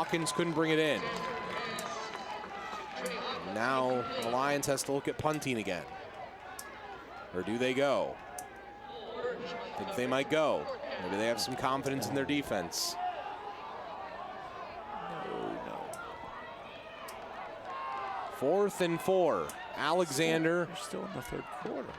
Hawkins couldn't bring it in. Now the Lions has to look at punting again. Or do they go? I think they might go. Maybe they have some confidence in their defense. No. 4th and 4. Alexander. They're still in the third quarter.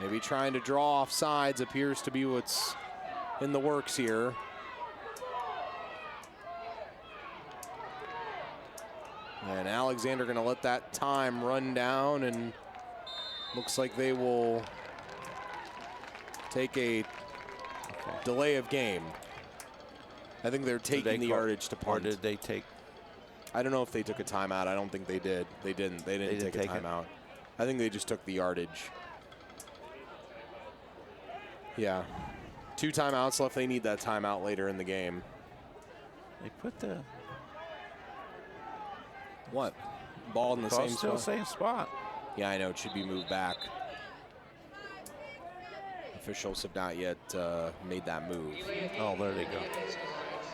Maybe trying to draw off sides appears to be what's in the works here. And Alexander going to let that time run down, and looks like they will take a delay of game. I think they're taking the yardage to punt. Or did they take? I don't know if they took a timeout. I don't think they did. They didn't. They didn't take a timeout. I think they just took the yardage. Yeah. 2 timeouts left. They need that timeout later in the game. They put the what? Ball in the same still spot? Same spot. Yeah, I know. It should be moved back. Officials have not yet made that move. Oh, there they go.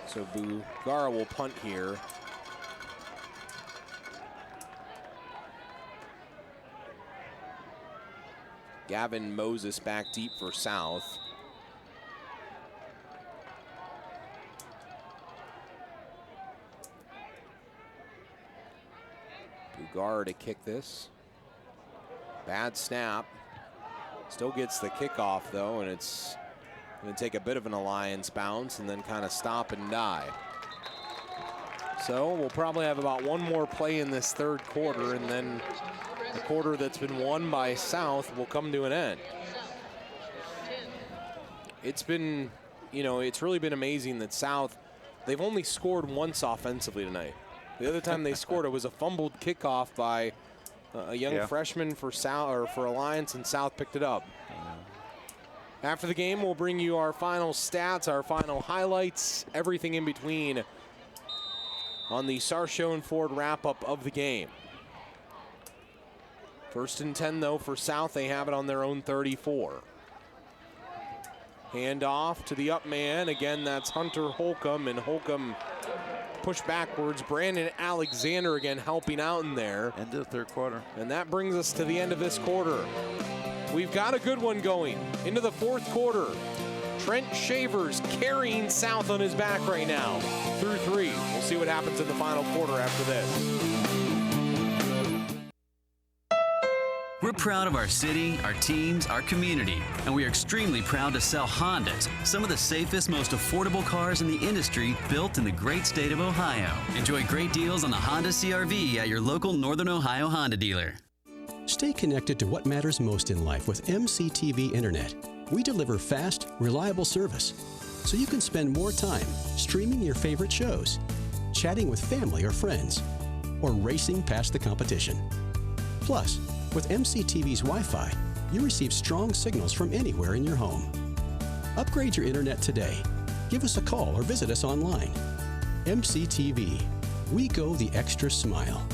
So Bugara will punt here. Gavin Moses back deep for South. Bugara to kick this. Bad snap. Still gets the kickoff though, and it's going to take a bit of an Alliance bounce and then kind of stop and die. So we'll probably have about one more play in this third quarter, and then the quarter that's been won by South will come to an end. It's been, you know, it's really been amazing that South, they've only scored once offensively tonight. The other time they scored, it was a fumbled kickoff by a young freshman for South, or for Alliance, and South picked it up. After the game, we'll bring you our final stats, our final highlights, everything in between on the Sarsho and Ford wrap-up of the game. 1st and 10, though, for South. They have it on their own 34. Hand off to the up man. Again, that's Hunter Holcomb, and Holcomb pushed backwards. Brandon Alexander again helping out in there. End of the third quarter. And that brings us to the end of this quarter. We've got a good one going into the 4th quarter. Trent Shavers carrying South on his back right now through 3. We'll see what happens in the final quarter after this. We're proud of our city, our teams, our community, and we are extremely proud to sell Hondas, some of the safest, most affordable cars in the industry, built in the great state of Ohio. Enjoy great deals on the Honda CR-V at your local Northern Ohio Honda dealer. Stay connected to what matters most in life with MCTV Internet. We deliver fast, reliable service, so you can spend more time streaming your favorite shows, chatting with family or friends, or racing past the competition. Plus, with MCTV's Wi-Fi, you receive strong signals from anywhere in your home. Upgrade your internet today. Give us a call or visit us online. MCTV. We go the extra smile.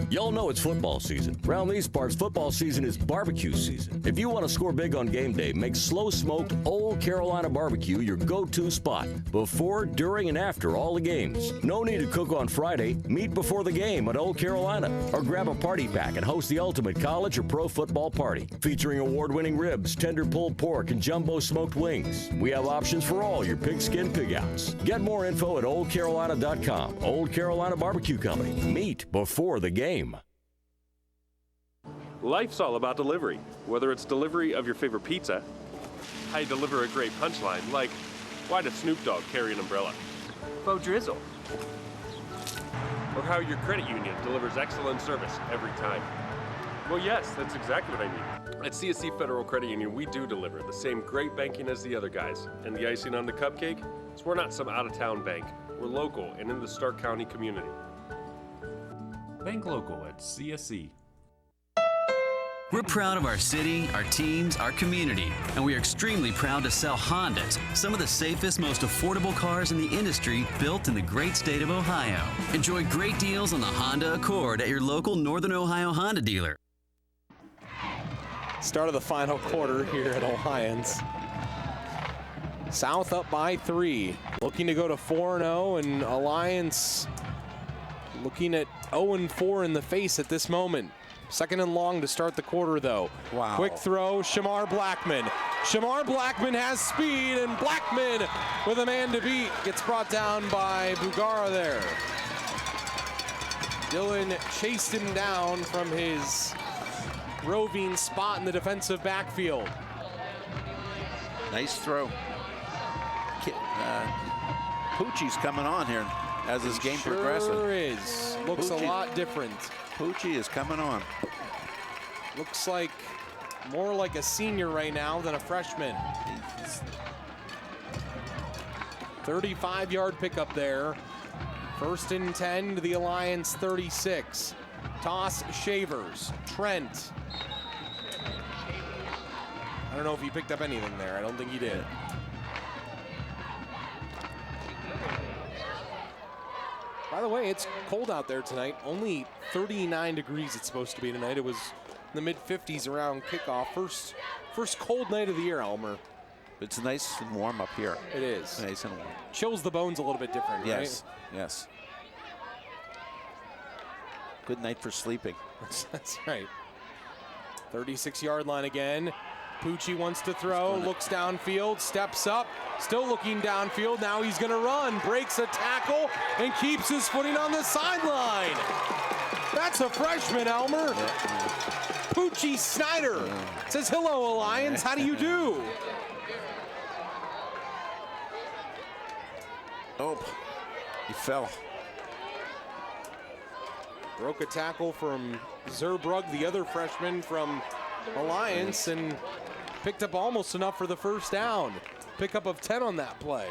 Y'all know it's football season. Around these parts, football season is barbecue season. If you want to score big on game day, make slow-smoked Old Carolina barbecue your go-to spot before, during, and after all the games. No need to cook on Friday. Meet before the game at Old Carolina. Or grab a party pack and host the ultimate college or pro football party. Featuring award-winning ribs, tender pulled pork, and jumbo smoked wings. We have options for all your pigskin pig-outs. Get more info at oldcarolina.com. Old Carolina Barbecue Company. Meet before the game. Life's all about delivery. Whether it's delivery of your favorite pizza, how you deliver a great punchline, like, why does Snoop Dogg carry an umbrella? Faux drizzle. Or how your credit union delivers excellent service every time. Well, yes, that's exactly what I mean. At CSC Federal Credit Union, we do deliver the same great banking as the other guys. And the icing on the cupcake is we're not some out-of-town bank. We're local and in the Stark County community. Bank local at CSC. We're proud of our city, our teams, our community, and we are extremely proud to sell Hondas, some of the safest, most affordable cars in the industry, built in the great state of Ohio. Enjoy great deals on the Honda Accord at your local Northern Ohio Honda dealer. Start of the final quarter here at Alliance. South up by 3, looking to go to 4-0, and Alliance looking at 0-4 in the face at this moment. 2nd and long to start the quarter, though. Wow. Quick throw, Shamar Blackman. Shamar Blackman has speed, and Blackman with a man to beat gets brought down by Bugara there. Dylan chased him down from his roving spot in the defensive backfield. Nice throw. Poochie's coming on here as this game progresses. Sure is. Looks a lot different. Poochie is coming on. Looks like more like a senior right now than a freshman. 35-yard pickup there. 1st and 10 to the Alliance 36. Toss Shavers. Trent. I don't know if he picked up anything there. I don't think he did. By the way, it's cold out there tonight. Only 39 degrees it's supposed to be tonight. It was in the mid-50s around kickoff. First cold night of the year, Elmer. It's nice and warm up here. It is. Nice and warm. Chills the bones a little bit different, yes, right? Yes. Good night for sleeping. That's right. 36-yard line again. Poochie wants to throw, looks downfield, steps up, still looking downfield. Now he's going to run, breaks a tackle, and keeps his footing on the sideline. That's a freshman, Elmer. Poochie Snyder says, "Hello, Alliance. How do you do?" Oh, he fell. Broke a tackle from Zerbrug, the other freshman from Alliance, and picked up almost enough for the first down. Pickup of 10 on that play.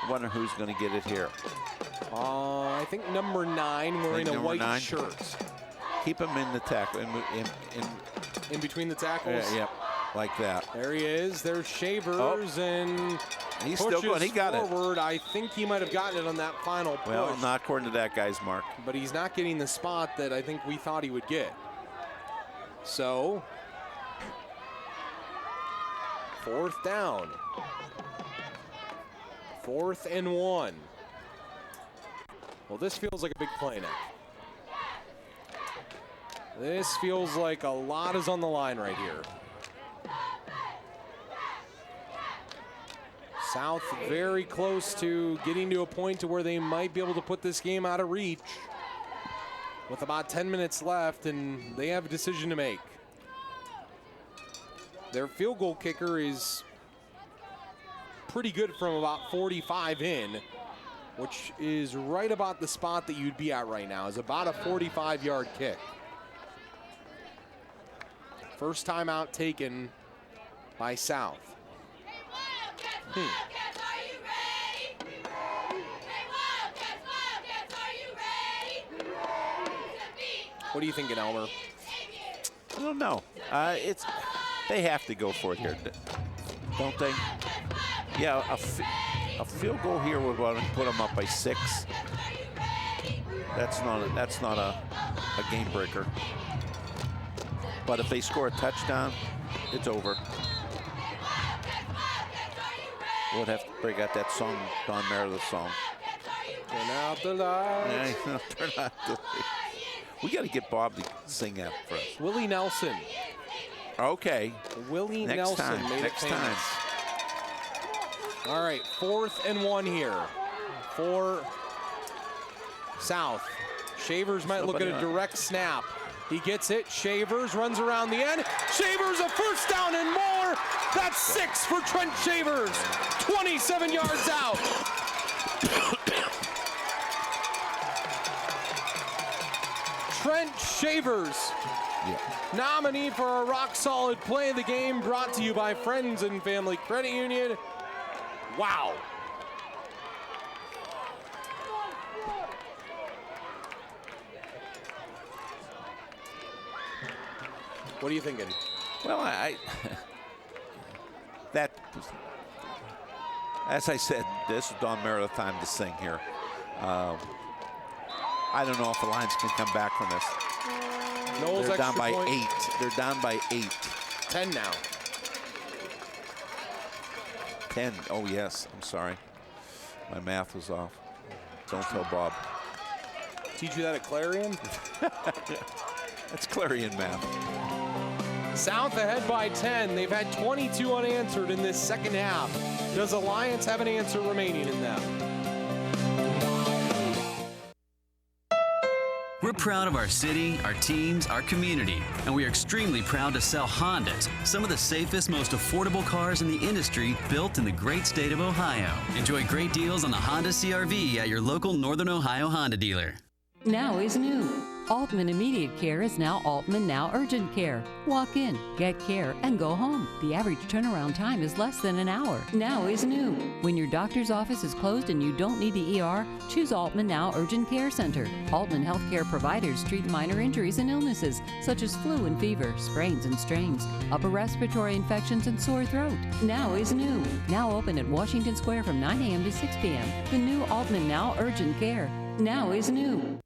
Wonder who's going to get it here. I think number 9 wearing a white shirt. Keep him in the tackle, in between the tackles. Yep, like that. There he is. There's Shavers, and he's still going. He got forward. I think he might have gotten it on that final push. Well, not according to that guy's mark. But he's not getting the spot that I think we thought he would get. So, 4th down. 4th and 1. Well, this feels like a big play now. This feels like a lot is on the line right here. South very close to getting to a point to where they might be able to put this game out of reach with about 10 minutes left, and they have a decision to make. Their field goal kicker is pretty good from about 45 in, which is right about the spot that you'd be at right now, is about a 45-yard kick. First time out taken by South. What are you thinking, Elmer? I don't know. They have to go for it here, don't they? Yeah, a field goal here would put them up by 6. That's not a game breaker. But if they score a touchdown, it's over. We'll have to break out that song, Don Meredith song. Turn out the lights. Yeah, turn out the lights. We got to get Bob to sing that for us. Willie Nelson. Okay. Willie Nelson made it famous. All right, 4th and 1 here for South. Shavers might look at a direct snap. He gets it. Shavers runs around the end. Shavers, a first down and more. That's 6 for Trent Shavers. 27 yards out. Trent Shavers, nominee for a rock-solid play of the game, brought to you by Friends and Family Credit Union. Wow. What are you thinking? Well, that, as I said, this is Don Meredith time to sing here. I don't know if the Lions can come back from this. Knowles They're down extra by point. 8. They're down by 8. 10 now. 10. Oh, yes. I'm sorry. My math was off. Don't tell Bob. Teach you that at Clarion? That's Clarion math. South ahead by 10. They've had 22 unanswered in this second half. Does Alliance have an answer remaining in them? We're proud of our city, our teams, our community, and we are extremely proud to sell Hondas, some of the safest, most affordable cars in the industry, built in the great state of Ohio. Enjoy great deals on the Honda CR-V at your local Northern Ohio Honda dealer. Now is new. Altman Immediate Care is now Altman Now Urgent Care. Walk in, get care, and go home. The average turnaround time is less than an hour. Now is new. When your doctor's office is closed and you don't need the ER, choose Altman Now Urgent Care Center. Altman Healthcare providers treat minor injuries and illnesses, such as flu and fever, sprains and strains, upper respiratory infections, and sore throat. Now is new. Now open at Washington Square from 9 a.m. to 6 p.m. The new Altman Now Urgent Care. Now is new.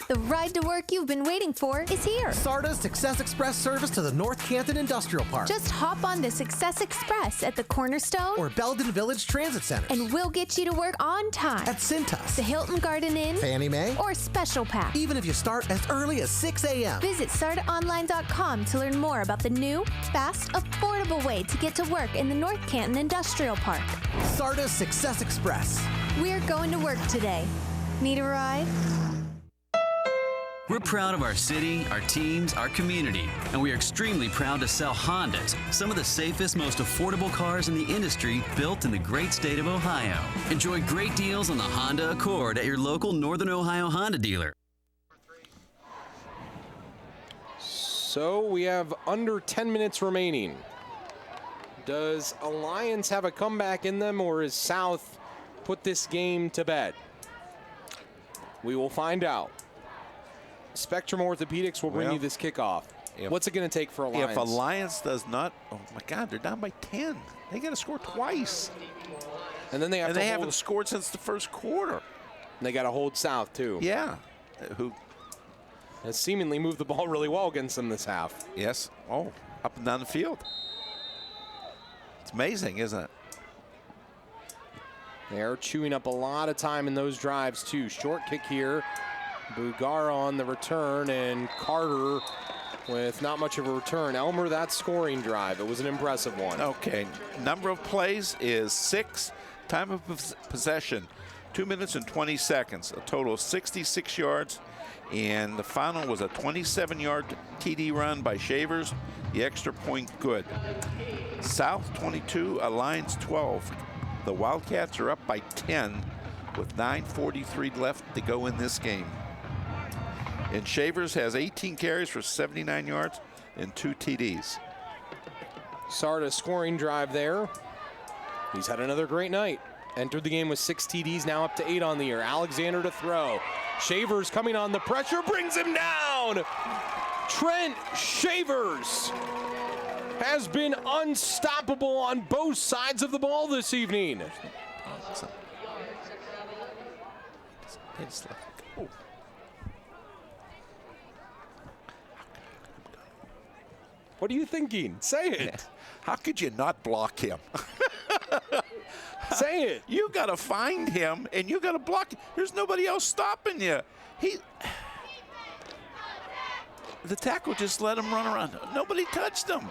The ride to work you've been waiting for is here. SARTA's Success Express service to the North Canton Industrial Park. Just hop on the Success Express at the Cornerstone or Belden Village Transit Center. And we'll get you to work on time. At Cintas, the Hilton Garden Inn, Fannie Mae, or Special Pack. Even if you start as early as 6 a.m. Visit SARTAonline.com to learn more about the new, fast, affordable way to get to work in the North Canton Industrial Park. SARTA's Success Express. We're going to work today. Need a ride? We're proud of our city, our teams, our community, and we are extremely proud to sell Hondas, some of the safest, most affordable cars in the industry, built in the great state of Ohio. Enjoy great deals on the Honda Accord at your local Northern Ohio Honda dealer. So we have under 10 minutes remaining. Does Alliance have a comeback in them, or is South put this game to bed? We will find out. Spectrum Orthopedics will bring you this kickoff. What's it going to take for Alliance? If Alliance does not, oh my God, they're down by 10. They got to score twice. And then they have they haven't scored since the first quarter. And they got to hold South too. Yeah. Who has seemingly moved the ball really well against them this half. Yes. Oh, up and down the field. It's amazing, isn't it? They're chewing up a lot of time in those drives too. Short kick here. Bugara on the return, and Carter with not much of a return. Elmer, that scoring drive, it was an impressive one. Okay, number of plays is 6. Time of possession, 2 minutes and 20 seconds. A total of 66 yards, and the final was a 27-yard TD run by Shavers. The extra point good. South 22, Alliance 12. The Wildcats are up by 10 with 9:43 left to go in this game. And Shavers has 18 carries for 79 yards and 2 TDs. Sarda scoring drive there. He's had another great night. Entered the game with 6 TDs, now up to 8 on the year. Alexander to throw. Shavers coming on the pressure, brings him down. Trent Shavers has been unstoppable on both sides of the ball this evening. What are you thinking? Say it. How could you not block him? Say it. You got to find him, and you got to block him. There's nobody else stopping you. The tackle just let him run around. Nobody touched him.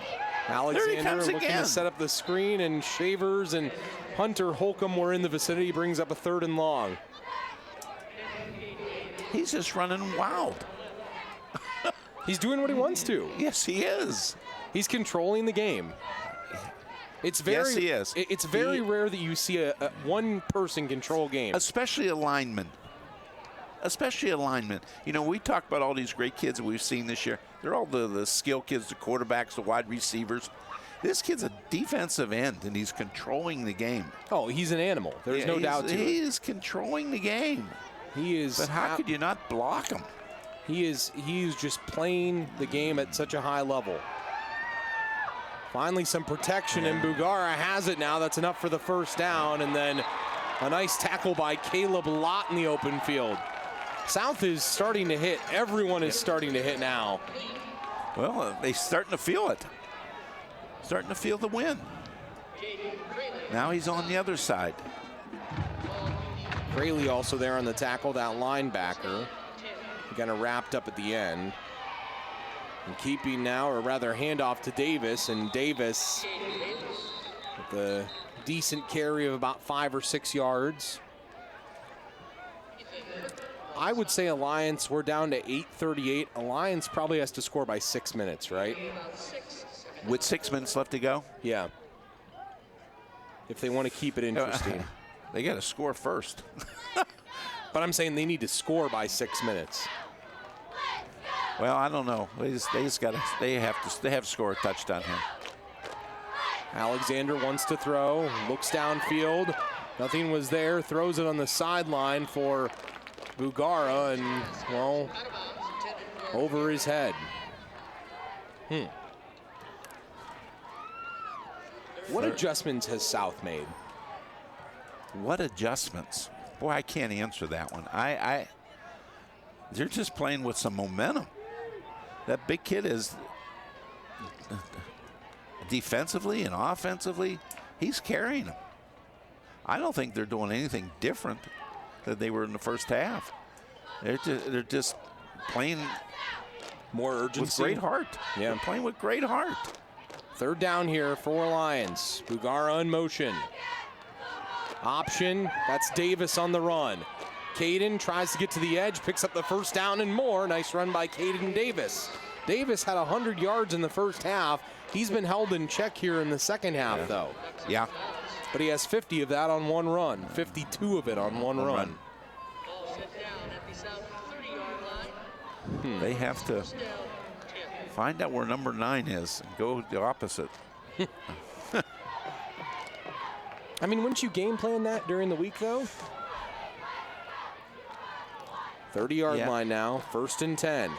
Alexander looking to set up the screen, and Shavers and Hunter Holcomb were in the vicinity. Brings up a 3rd and long. He's just running wild. He's doing what he wants to. Yes, he is. He's controlling the game. It's very, yes, he is. It's very rare that you see a one person control game. Especially a lineman. Especially a lineman. You know, we talk about all these great kids that we've seen this year. They're all the skill kids, the quarterbacks, the wide receivers. This kid's a defensive end, and he's controlling the game. Oh, he's an animal. There's no doubt to it. He is controlling the game. He is. But how could you not block him? He's just playing the game at such a high level. Finally some protection, and Bugara has it now. That's enough for the first down, and then a nice tackle by Caleb Lott in the open field. South is starting to hit. Everyone is starting to hit now. Well, they're starting to feel it. Starting to feel the wind. Now he's on the other side. Fraley also there on the tackle, that linebacker. Kind of wrapped up at the end. And keeping now, or rather handoff to Davis, and Davis with a decent carry of about 5 or 6 yards. I would say Alliance, we're down to 8:38. Alliance probably has to score by 6 minutes, right? With 6 minutes left to go? Yeah. If they want to keep it interesting. They got to score first. But I'm saying they need to score by 6 minutes. Well, I don't know. They have to score a touchdown here. Alexander wants to throw, looks downfield. Nothing was there, throws it on the sideline for Bugara, and, well, over his head. What adjustments has South made? What adjustments? Boy, I can't answer that one. They're just playing with some momentum. That big kid is defensively and offensively, he's carrying them. I don't think they're doing anything different than they were in the first half. They're just playing more urgency with great heart. Yeah, they're playing with great heart. Third down here for Lions. Bugara in motion. Option, that's Davis on the run. Caden tries to get to the edge, picks up the first down and more. Nice run by Caden Davis. Davis had 100 yards in the first half. He's been held in check here in the second half, though. Yeah. But he has 50 of that on one run, 52 of it on one run. They have to find out where number 9 is and go the opposite. I mean, wouldn't you game plan that during the week, though? 30-yard line now, 1st and 10.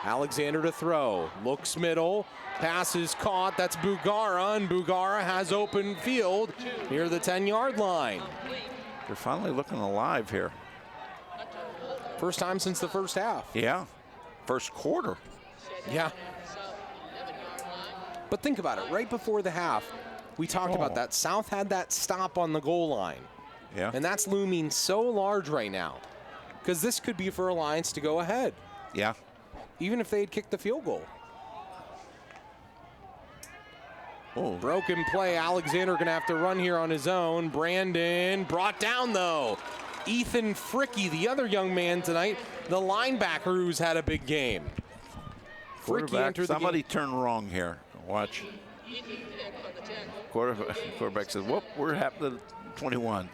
Alexander to throw, looks middle, pass is caught, that's Bugara, and Bugara has open field near the 10-yard line. They're finally looking alive here. First time since the first half. Yeah, first quarter. Yeah. But think about it, right before the half, we talked about that. South had that stop on the goal line. Yeah. And that's looming so large right now, because this could be for Alliance to go ahead. Yeah. Even if they had kicked the field goal. Oh. Broken play. Alexander going to have to run here on his own. Brandon brought down, though. Ethan Fricky, the other young man tonight, the linebacker who's had a big game. Fricky entered the game. Somebody turned wrong here. Watch. Quarterback says, whoop, we're half the 21.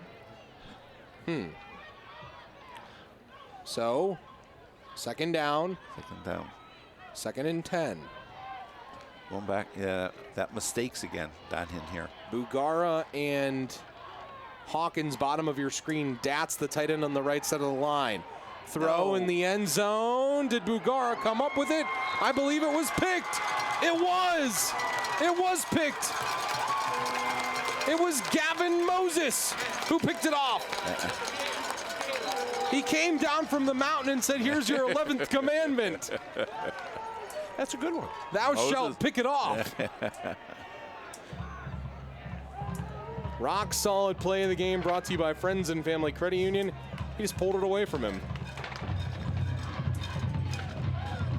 So, second down. Second down. 2nd and 10. Going back, yeah, that mistakes again down in here. Bugara and Hawkins, bottom of your screen. That's the tight end on the right side of the line. Throw in the end zone. Did Bugara come up with it? I believe it was picked. It was. It was picked. It was Gavin Moses who picked it off. He came down from the mountain and said, here's your 11th commandment. That's a good one. Thou shalt pick it off. Rock solid play of the game brought to you by Friends and Family Credit Union. He just pulled it away from him.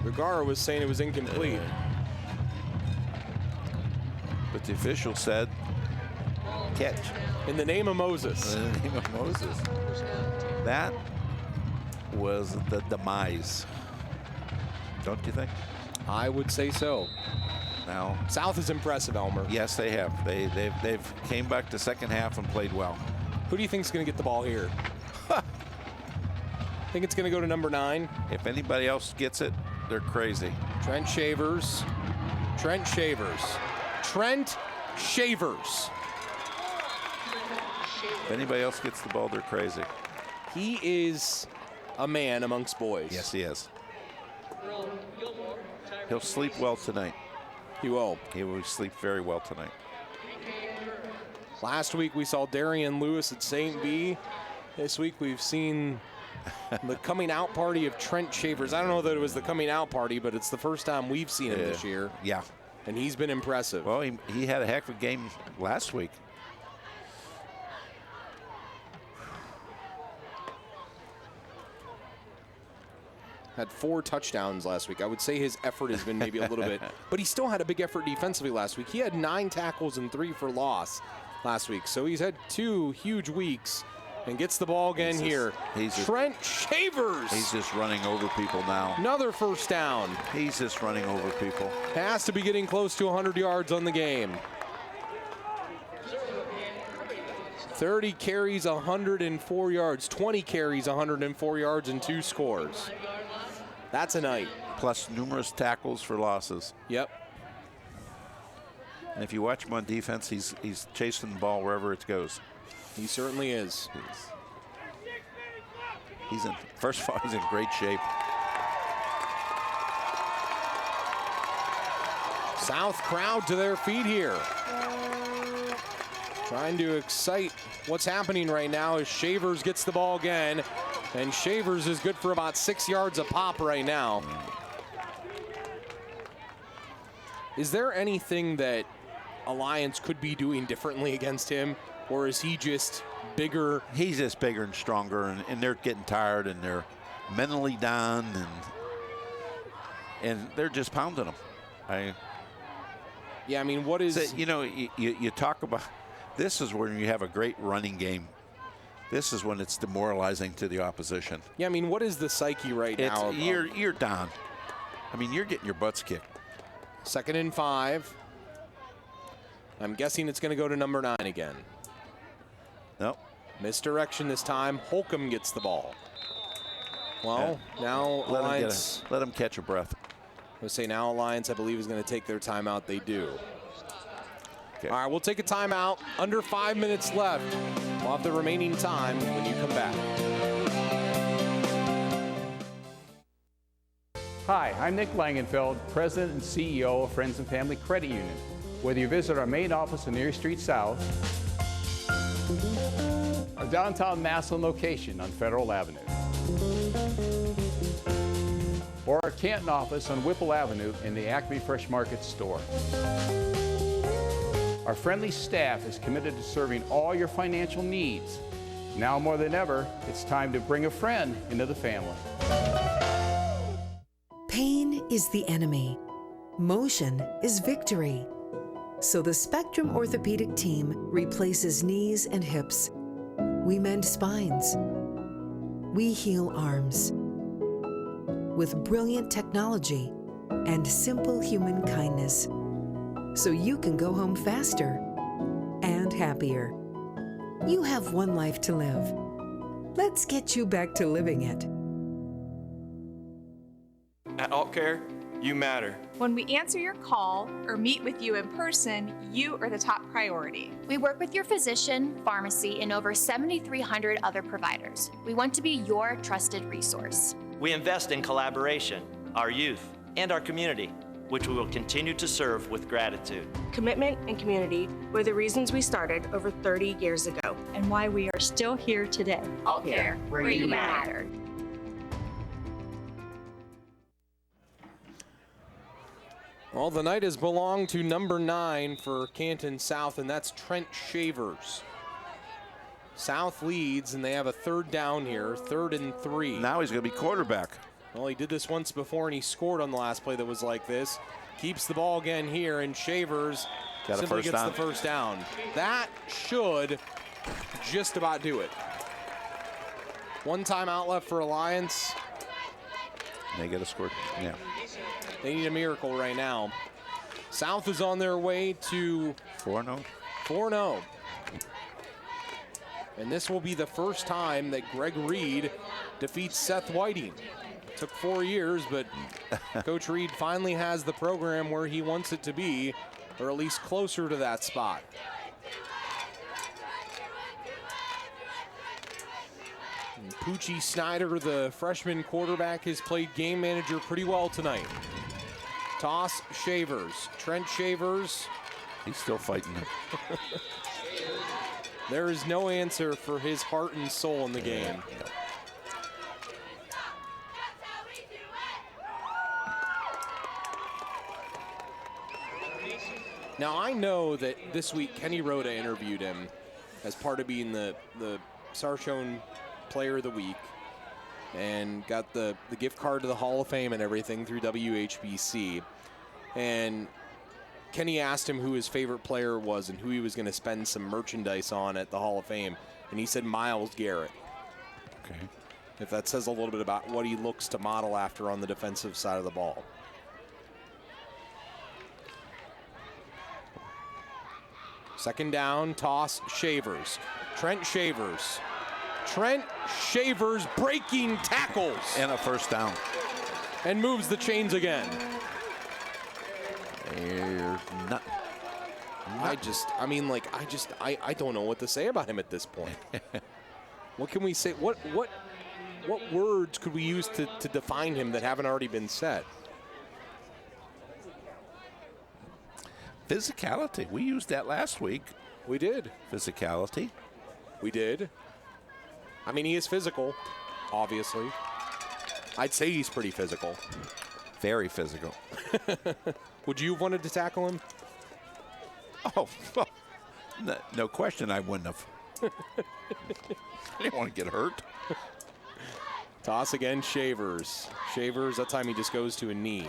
Bugara was saying it was incomplete. But the official said, catch. In the name of Moses. In the name of Moses. That was the demise. Don't you think? I would say so. Now, South is impressive, Elmer. Yes, they have. They've came back to second half and played well. Who do you think is going to get the ball here? Think it's going to go to number 9? If anybody else gets it, they're crazy. Trent Shavers. Trent Shavers. Trent Shavers. If anybody else gets the ball, they're crazy. He is a man amongst boys. Yes, he is. He'll sleep well tonight. He will. He will sleep very well tonight. Last week we saw Darian Lewis at St. B. This week we've seen The coming out party of Trent Shavers. I don't know that it was the coming out party, but it's the first time we've seen him this year. Yeah. And he's been impressive. Well, he had a heck of a game last week. Had 4 touchdowns last week. I would say his effort has been maybe a little bit, but he still had a big effort defensively last week. He had 9 tackles and 3 for loss last week. So he's had 2 huge weeks and gets the ball again here. Trent Shavers. He's just running over people now. Another first down. He's just running over people. Has to be getting close to 100 yards on the game. 30 carries, 104 yards. 20 carries, 104 yards, and 2 scores. That's a night. Plus numerous tackles for losses. Yep. And if you watch him on defense, he's chasing the ball wherever it goes. He certainly is. First of all, he's in great shape. South crowd to their feet here. Trying to excite what's happening right now as Shavers gets the ball again. And Shavers is good for about 6 yards a pop right now. Is there anything that Alliance could be doing differently against him? Or is he just bigger? He's just bigger and stronger, and they're getting tired, and they're mentally down, and they're just pounding him. Yeah, I mean, what is... You know, you talk about... This is when you have a great running game. This is when it's demoralizing to the opposition. Yeah, I mean, what is the psyche right now? You're down. I mean, you're getting your butts kicked. 2nd and 5. I'm guessing it's going to go to number 9 again. Nope. Misdirection this time. Holcomb gets the ball. Well, now Alliance... Let him catch a breath. I would say now Alliance, I believe, is going to take their timeout. They do. Okay. All right, we'll take a timeout. Under 5 minutes left. We'll have the remaining time when you come back. Hi, I'm Nick Langenfeld, President and CEO of Friends and Family Credit Union. Whether you visit our main office on Erie Street South, our downtown Massillon location on Federal Avenue, or our Canton office on Whipple Avenue in the Acme Fresh Market store. Our friendly staff is committed to serving all your financial needs. Now more than ever, it's time to bring a friend into the family. Pain is the enemy. Motion is victory. So the Spectrum Orthopedic team replaces knees and hips. We mend spines. We heal arms. With brilliant technology and simple human kindness. So you can go home faster and happier. You have one life to live. Let's get you back to living it. At AltCare, you matter. When we answer your call or meet with you in person, you are the top priority. We work with your physician, pharmacy, and over 7,300 other providers. We want to be your trusted resource. We invest in collaboration, our youth, and our community, which we will continue to serve with gratitude. Commitment and community were the reasons we started over 30 years ago. And why we are still here today. AltCare, where you matter. Well, the night has belonged to number 9 for Canton South, and that's Trent Shavers. South leads, and they have a 3rd down here, 3rd and 3. Now he's going to be quarterback. Well, he did this once before, and he scored on the last play that was like this. Keeps the ball again here, and Shavers simply gets the first down. That should just about do it. 1 timeout left for Alliance. They get a score. Yeah. They need a miracle right now. South is on their way to 4-0. 4-0. And this will be the first time that Greg Reed defeats Seth Whiting. It took 4 years, but Coach Reed finally has the program where he wants it to be, or at least closer to that spot. And Poochie Snyder, the freshman quarterback, has played game manager pretty well tonight. Toss Shavers. Trent Shavers. He's still fighting him. There is no answer for his heart and soul in the game. Now, I know that this week Kenny Rhoda interviewed him as part of being the Sarchone Player of the Week and got the gift card to the Hall of Fame and everything through WHBC. And Kenny asked him who his favorite player was and who he was going to spend some merchandise on at the Hall of Fame. And he said Myles Garrett. Okay. If that says a little bit about what he looks to model after on the defensive side of the ball. Second down, toss, Shavers. Trent Shavers. Trent Shavers breaking tackles. And a first down. And moves the chains again. I don't know what to say about him at this point. What can we say? What words could we use to define him that haven't already been said? Physicality. We used that last week. We did. Physicality. We did. I mean, he is physical, obviously. I'd say he's pretty physical. Very physical. Would you have wanted to tackle him? Oh, well, no question I wouldn't have. I didn't want to get hurt. Toss again, Shavers. Shavers, that time he just goes to a knee.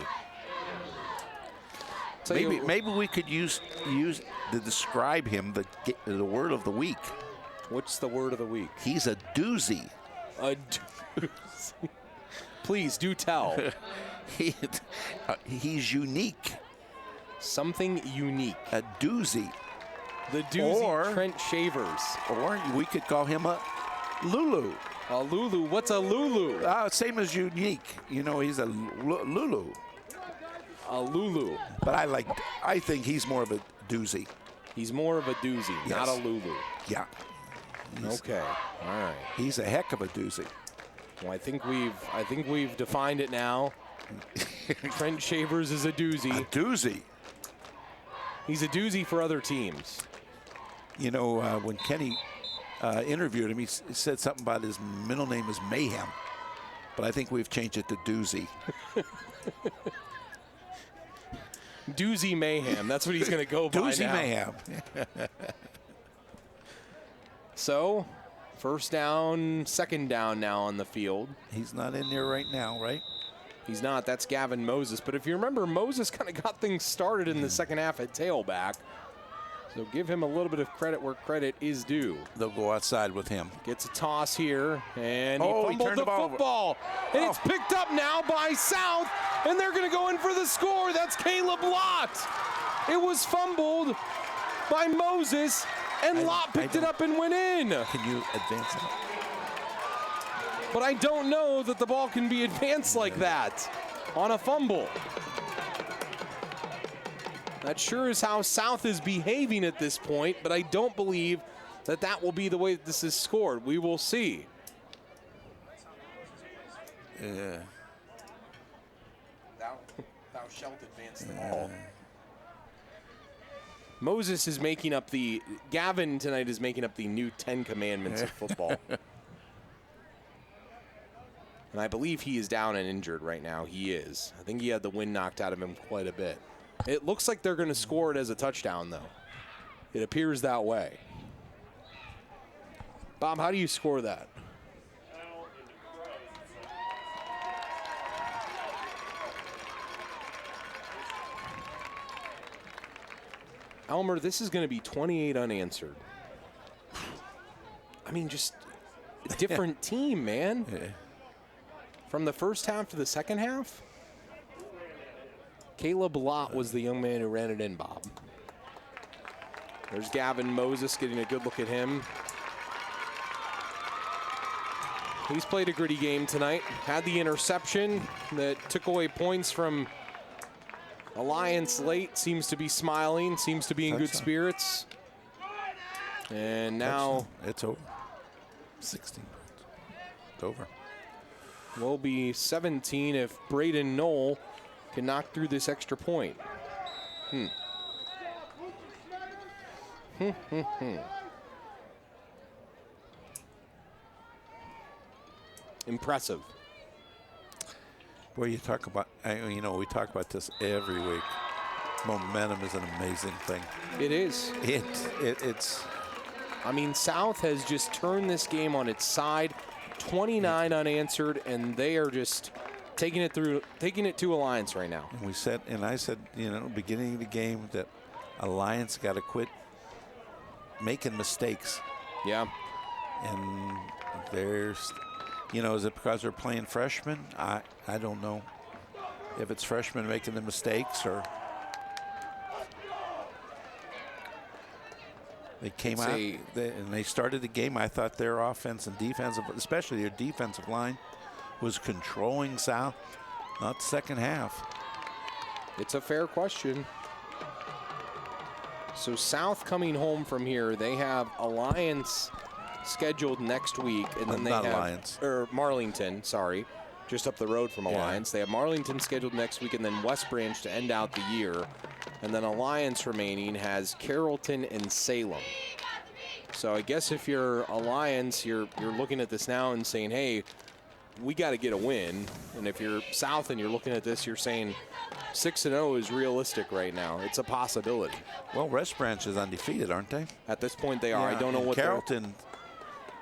Maybe we could use to describe him the word of the week. What's the word of the week? He's a doozy. A doozy. Please do tell. He's unique. Something unique. A doozy. The doozy Trent Shavers. Or we could call him a Lulu. A Lulu. What's a Lulu? Same as unique. You know, he's a Lulu. A Lulu. But I think he's more of a doozy. He's more of a doozy, yes. not a Lulu. Yeah. Okay. All right. He's a heck of a doozy. Well, I think we've defined it now. Trent Shavers is a doozy. A doozy. He's a doozy for other teams. You know, when Kenny interviewed him, he said something about his middle name is Mayhem. But I think we've changed it to Doozy. Doozy Mayhem. That's what he's going to go by Doozy now. Mayhem. So, first down, second down now on the field. He's not in there right now, right? He's not. That's Gavin Moses. But if you remember, Moses kind of got things started in the second half at tailback. So give him a little bit of credit where credit is due. They'll go outside with him. Gets a toss here, and he he fumbled turned the football. And it's picked up now by South, and they're going to go in for the score. That's Caleb Lott. It was fumbled by Moses, and Lott picked it up and went in. Can you advance it? But I don't know that the ball can be advanced like that on a fumble. That sure is how South is behaving at this point, but I don't believe that that will be the way that this is scored. We will see. Yeah. Thou shalt advance the ball. Moses is making up Gavin tonight is making up the new 10 commandments of football. And I believe he is down and injured right now. He is. I think he had the wind knocked out of him quite a bit. It looks like they're going to score it as a touchdown, though. It appears that way. Bob, how do you score that? Elmer, this is going to be 28 unanswered. I mean, just a different team, man. Yeah. From the first half to the second half? Caleb Lott was the young man who ran it in, Bob. There's Gavin Moses getting a good look at him. He's played a gritty game tonight. Had the interception that took away points from Alliance late. Seems to be smiling. Seems to be in good spirits. And now it's over. 16 points. It's over. Will be 17 if Braden Knoll can knock through this extra point. Impressive. Boy, you talk about, we talk about this every week. Momentum is an amazing thing. It is. It's. I mean, South has just turned this game on its side, 29 unanswered, and they are just taking it to Alliance right now. And I said, beginning of the game that Alliance got to quit making mistakes. Yeah. And there's, is it because they're playing freshmen? I don't know if it's freshmen making the mistakes or they came out and they started the game. I thought their offense and defensive, especially their defensive line, was controlling South. Not the second half. It's a fair question. So South coming home from here, they have Alliance scheduled next week, and then they have Alliance. Or Marlington, sorry, just up the road from Alliance. They have Marlington scheduled next week, and then West Branch to end out the year, and then Alliance remaining has Carrollton and Salem. So I guess if you're Alliance, you're looking at this now and saying, hey, we got to get a win. And if you're South and you're looking at this, you're saying 6-0 is realistic right now. It's a possibility. Well, West Branch is undefeated, aren't they? At this point, they are. Yeah, I don't know what Carrollton.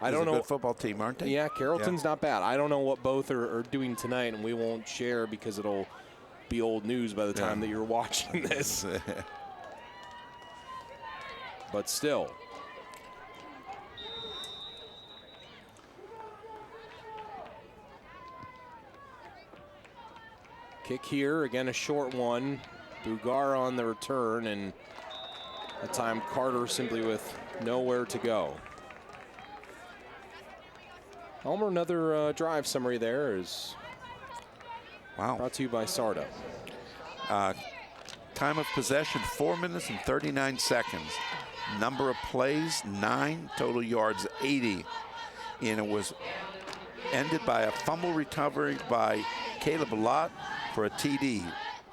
I don't know. A good football team, aren't they? Yeah, Carrollton's not bad. I don't know what both are doing tonight, and we won't share because it'll be old news by the time that you're watching this. But still. Kick here, again a short one. Bugar on the return, and that time Carter simply with nowhere to go. Elmer, another drive summary there is brought to you by Sarda. Time of possession, 4 minutes and 39 seconds. Number of plays, 9. Total yards, 80. And it was ended by a fumble recovery by Caleb Lott for a TD.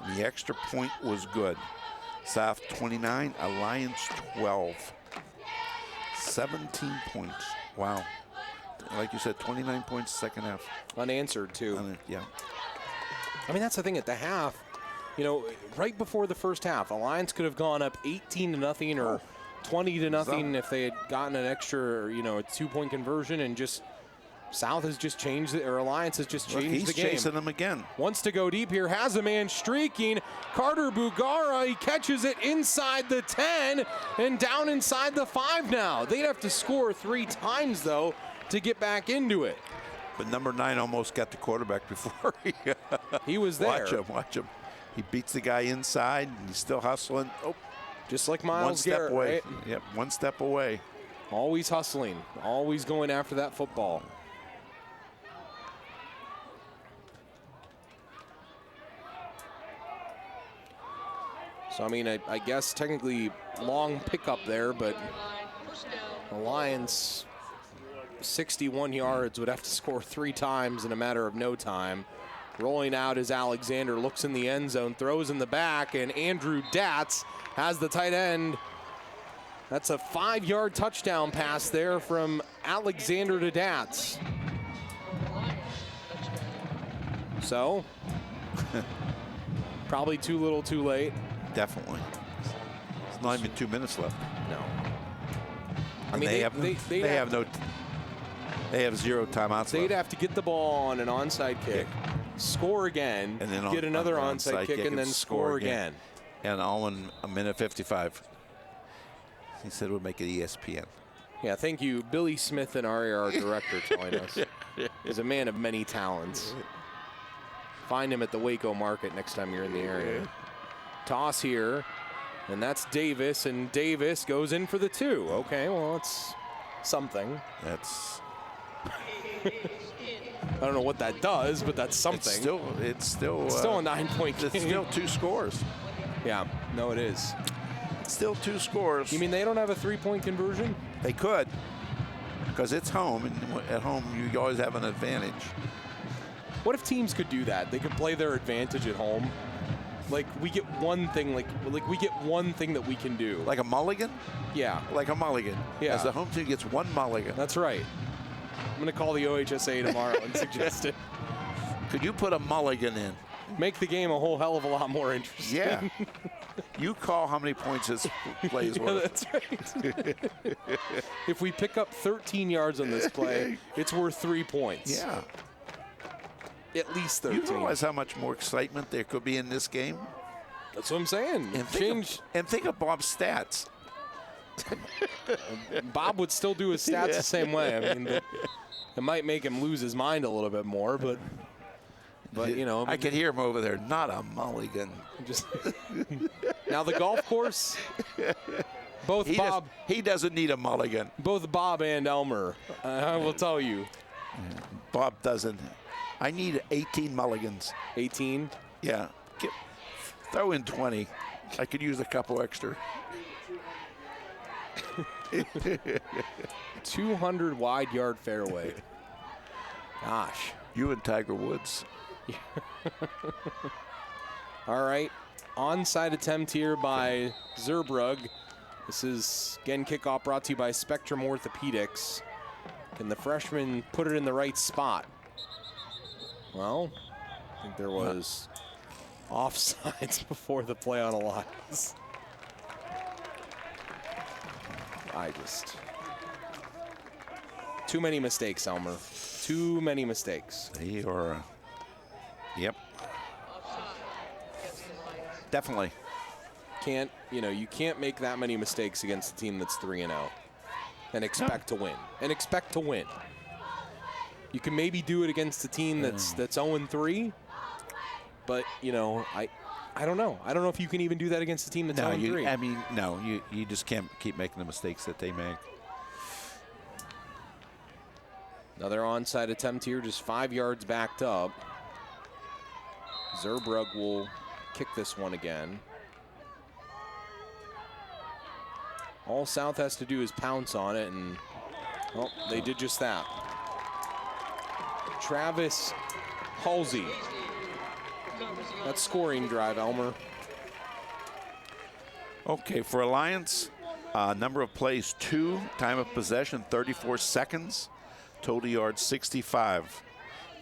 And the extra point was good. South 29, Alliance 12. 17 points. Wow. Like you said, 29 points second half. Unanswered, too. Yeah. I mean, that's the thing at the half. Right before the first half, Alliance could have gone up 18-0 or 20-0 if they had gotten an extra, a 2-point conversion, and just South has just changed it, or Alliance has just changed the game. He's chasing them again. Wants to go deep here, has a man streaking. Carter Bugara, he catches it inside the 10 and down inside the 5 now. They'd have to score 3 times, though, to get back into it. But number 9 almost got the quarterback before he was there. Watch him. He beats the guy inside, and he's still hustling. Oh, just like Miles Garrett, away. Right? Yep, 1 step away. Always hustling, always going after that football. So, I mean, I guess technically long pickup there, but Alliance 61 yards would have to score 3 times in a matter of no time. Rolling out as Alexander looks in the end zone, throws in the back, and Andrew Datz has the tight end. That's a 5-yard touchdown pass there from Alexander to Datz. So, probably too little too late. Definitely. It's not even 2 minutes left. No. I mean, they have 0 timeouts. They'd have to get the ball on an onside kick, score again, and then get another onside kick, and then score again. And all in a minute 55. He said we'll make it ESPN. Yeah, thank you, Billy Smith, and our director, telling us. He's a man of many talents. Find him at the Waco Market next time you're in the area. Toss here, and that's Davis, and Davis goes in for the 2. Okay, well, it's something. That's... I don't know what that does, but that's something. It's still a 9-point game. It's still 2 scores. Yeah, no, it is. Still 2 scores. You mean they don't have a 3-point conversion? They could, because it's home, and at home you always have an advantage. What if teams could do that? They could play their advantage at home. Like we get one thing, like we get one thing that we can do. Like a mulligan? Yeah. Like a mulligan. Yeah. As the home team gets 1 mulligan. That's right. I'm going to call the OHSA tomorrow and suggest it. Could you put a mulligan in make the game a whole hell of a lot more interesting. Yeah. You call how many points this play is worth. That's right. If we pick up 13 yards on this play, it's worth 3 points. Yeah. At least 13. You realize how much more excitement there could be in this game? That's what I'm saying. And think of Bob's stats. Bob would still do his stats the same way. I mean, it might make him lose his mind a little bit more, but you know. I could hear him over there. Not a mulligan. Just now the golf course. He doesn't need a mulligan. Both Bob and Elmer, I will tell you. Bob doesn't. I need 18 mulligans. 18? Yeah. Throw in 20. I could use a couple extra. 200 wide yard fairway. Gosh. You and Tiger Woods. All right. Onside attempt here by Zerbrug. This is, again, kickoff brought to you by Spectrum Orthopedics. Can the freshman put it in the right spot? Well, I think there was offsides before the play on Elias. Too many mistakes, Elmer. Too many mistakes. Yep. Definitely. You can't make that many mistakes against a team that's 3-0 and expect to win. You can maybe do it against a team that's 0-3, but I don't know. I don't know if you can even do that against a team that's 0-3. You just can't keep making the mistakes that they make. Another onside attempt here, just 5 yards backed up. Zerbrug will kick this one again. All South has to do is pounce on it, and they did just that. Travis Halsey. That scoring drive, Elmer. Okay, for Alliance, number of plays 2, time of possession 34 seconds, total yards 65.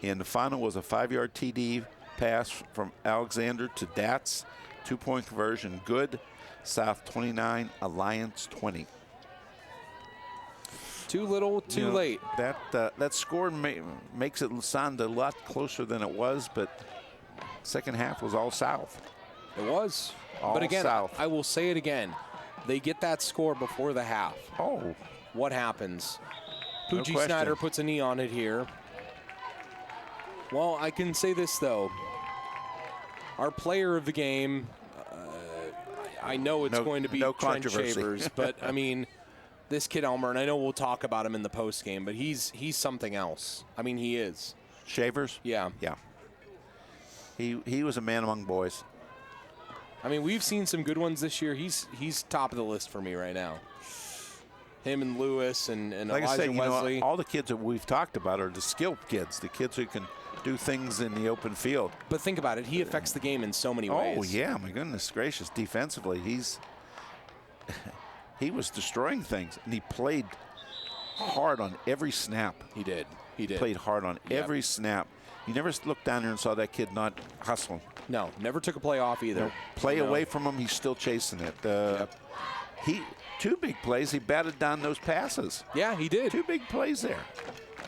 And the final was a 5-yard TD pass from Alexander to Datz, 2-point conversion, good. South 29, Alliance 20. Too little, too late. That score makes it sound a lot closer than it was, but second half was all South. It was. But again, I will say it again. They get that score before the half. Oh. What happens? Poochie Snyder puts a knee on it here. Well, I can say this, though. Our player of the game, I know it's going to be Trent Shavers, but, I mean, this kid Elmer, and I know we'll talk about him in the post game, but he's something else. I mean, he is. Shavers? Yeah. Yeah. He was a man among boys. I mean, we've seen some good ones this year. He's top of the list for me right now. Him and Lewis and like Elijah I say, Wesley. All the kids that we've talked about are the skilled kids, the kids who can do things in the open field. But think about it. He affects the game in so many ways. Oh, yeah. My goodness gracious. Defensively, he was destroying things, and he played hard on every snap. He did. Played hard on every snap. You never looked down there and saw that kid not hustling. No, never took a play off either. No. Play away from him, he's still chasing it. Two big plays, he batted down those passes. Yeah, he did. 2 big plays there.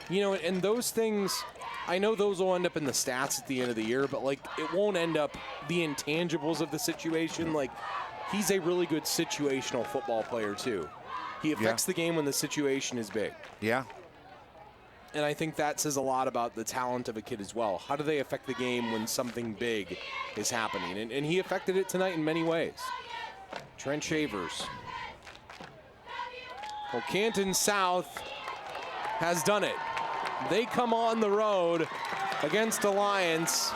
And those things, I know those will end up in the stats at the end of the year, but, it won't end up the intangibles of the situation. He's a really good situational football player, too. He affects the game when the situation is big. Yeah. And I think that says a lot about the talent of a kid as well. How do they affect the game when something big is happening? And he affected it tonight in many ways. Trent Shavers. Well, Canton South has done it. They come on the road against Alliance,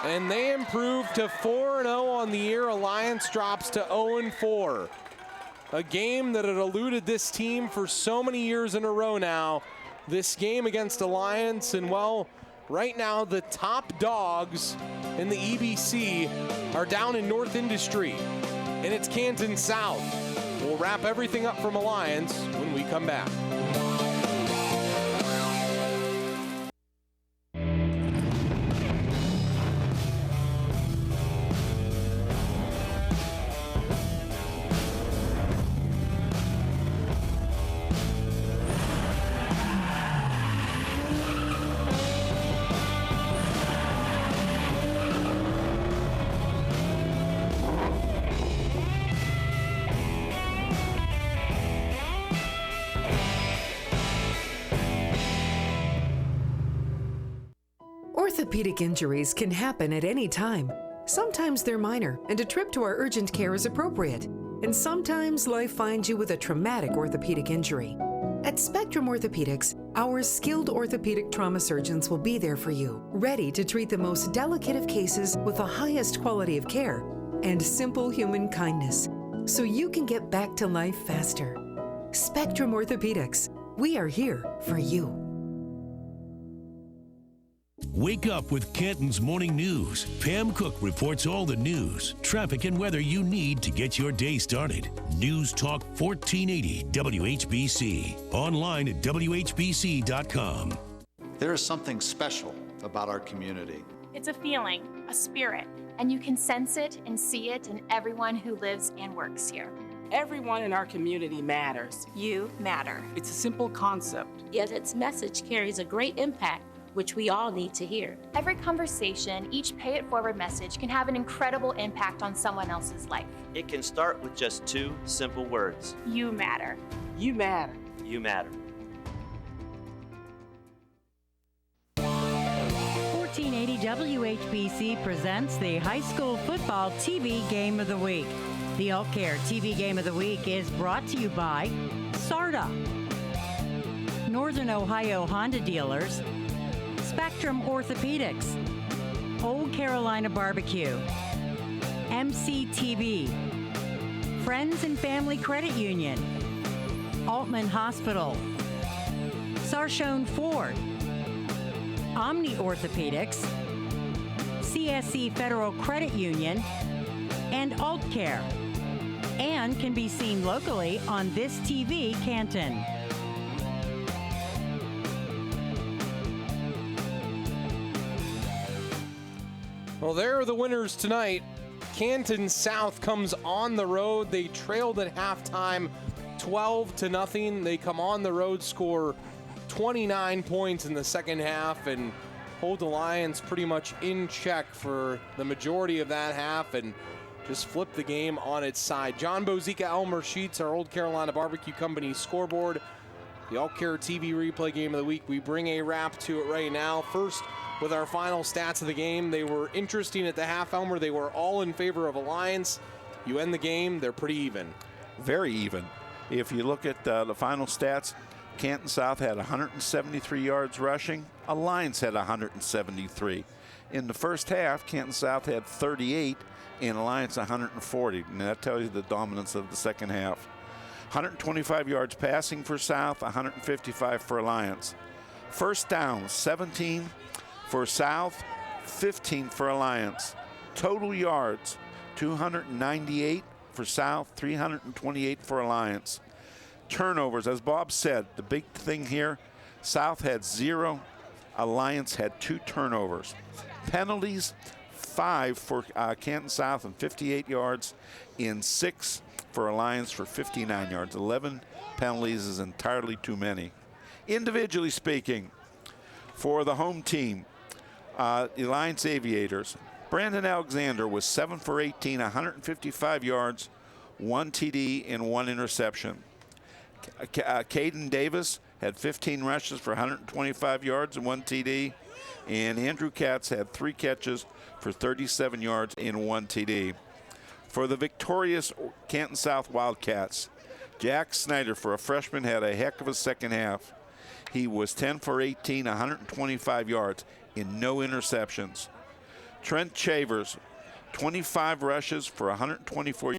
and they improve to 4-0 on the year. Alliance drops to 0-4. A game that had eluded this team for so many years in a row now. This game against Alliance, and right now the top dogs in the EBC are down in North Industry, and it's Canton South. We'll wrap everything up from Alliance when we come back. Orthopedic injuries can happen at any time. Sometimes they're minor, and a trip to our urgent care is appropriate. And sometimes life finds you with a traumatic orthopedic injury. At Spectrum Orthopedics, our skilled orthopedic trauma surgeons will be there for you, ready to treat the most delicate of cases with the highest quality of care and simple human kindness, so you can get back to life faster. Spectrum Orthopedics, we are here for you. Wake up with Canton's Morning News. Pam Cook reports all the news, traffic, and weather you need to get your day started. News Talk 1480 WHBC. Online at WHBC.com. There is something special about our community. It's a feeling, a spirit, and you can sense it and see it in everyone who lives and works here. Everyone in our community matters. You matter. It's a simple concept, yet its message carries a great impact, which we all need to hear. Every conversation, each pay it forward message can have an incredible impact on someone else's life. It can start with just 2 simple words. You matter. You matter. You matter. 1480 WHBC presents the High School Football TV Game of the Week. The Alt Care TV Game of the Week is brought to you by SARTA, Northern Ohio Honda Dealers, Spectrum Orthopedics, Old Carolina Barbecue, MCTV, Friends and Family Credit Union, Altman Hospital, Sarshone Ford, Omni Orthopedics, CSC Federal Credit Union, and Alt Care, and can be seen locally on This TV Canton. Well, there are the winners tonight. Canton South comes on the road. They trailed at halftime 12-0. They come on the road, score 29 points in the second half, and hold the Lions pretty much in check for the majority of that half and just flip the game on its side. John Bozika, Elmer Sheets, our Old Carolina Barbecue Company scoreboard. The All Care TV replay game of the week. We bring a wrap to it right now. First, with our final stats of the game, they were interesting at the half, Elmer. They were all in favor of Alliance. You end the game, they're pretty even. Very even. If you look at the final stats, Canton South had 173 yards rushing. Alliance had 173. In the first half, Canton South had 38 and Alliance 140. And that tells you the dominance of the second half. 125 yards passing for South, 155 for Alliance. First down, 17 for South, 15 for Alliance. Total yards, 298 for South, 328 for Alliance. Turnovers, as Bob said, the big thing here, South had 0, Alliance had 2 turnovers. Penalties, 5 for Canton South and 58 yards, in 6 for Alliance for 59 yards. 11 penalties is entirely too many. Individually speaking, for the home team, Alliance Aviators, Brandon Alexander was 7 for 18, 155 yards, 1 TD and 1 interception. Caden Davis had 15 rushes for 125 yards and 1 TD. And Andrew Katz had 3 catches for 37 yards and 1 TD. For the victorious Canton South Wildcats, Jack Snyder, for a freshman, had a heck of a second half. He was 10 for 18, 125 yards and no interceptions. Trent Chavers, 25 rushes for 124